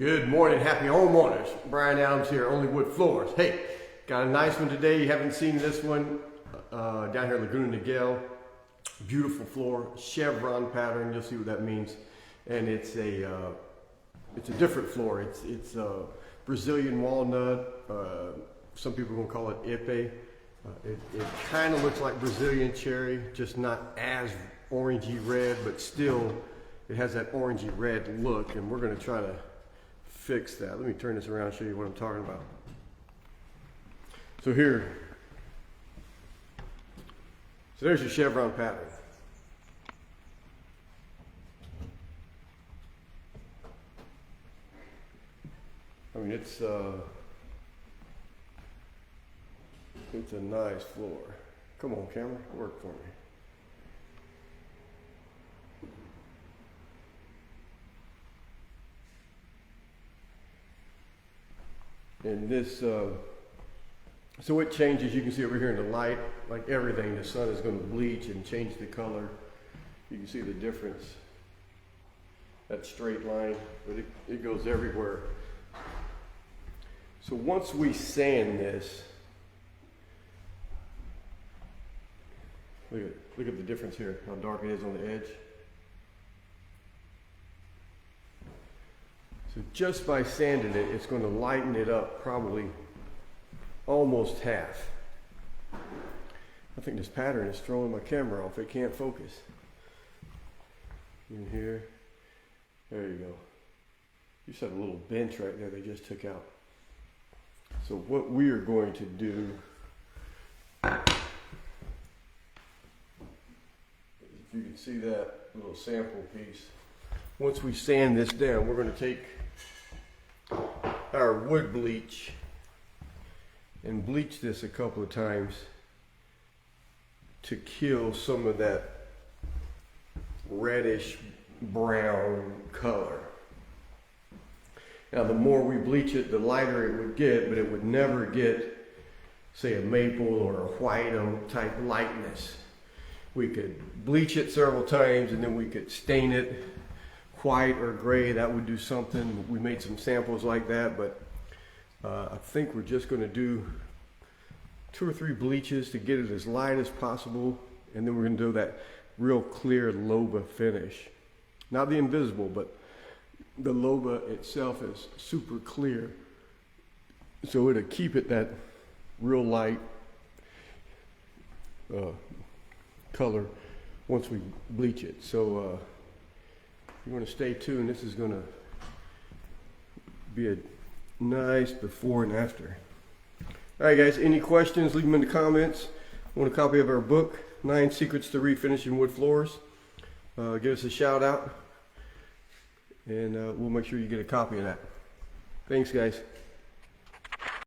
Good morning, happy homeowners. Brian Adams here, Only Wood Floors. Hey, got a nice one today. You haven't seen this one down here at Laguna Niguel. Beautiful floor, chevron pattern. You'll see what that means. And it's a different floor. It's Brazilian walnut. Some people are gonna call it ipe. It kind of looks like Brazilian cherry, just not as orangey red, but still it has that orangey red look. And we're gonna try to fix that. Let me turn this around and show you what I'm talking about. So there's your chevron pattern. I mean, it's a nice floor. Come on, camera, work for me. And this, so it changes. You can see over here in the light, like everything, the sun is going to bleach and change the color. You can see the difference. That straight line, but it goes everywhere. So once we sand this, look at the difference here, how dark it is on the edge. So just by sanding it, it's going to lighten it up probably almost half. I think this pattern is throwing my camera off. It can't focus. In here, there you go. You just have a little bench right there they just took out. So what we are going to do, if you can see that little sample piece, once we sand this down, we're going to take our wood bleach and bleach this a couple of times to kill some of that reddish brown color. Now the more we bleach it, the lighter it would get, but it would never get, say, a maple or a white type lightness. We could bleach it several times and then we could stain it white or gray. That would do something. We made some samples like that, but I think we're just going to do 2 or 3 bleaches to get it as light as possible, and then we're going to do that real clear loba finish. Not the invisible, but the loba itself is super clear, so it'll keep it that real light color once we bleach it. So you want to stay tuned. This is going to be a nice before and after. All right, guys, any questions, leave them in the comments. Want a copy of our book, 9 Secrets to Refinishing Wood Floors? Give us a shout out, and we'll make sure you get a copy of that. Thanks, guys.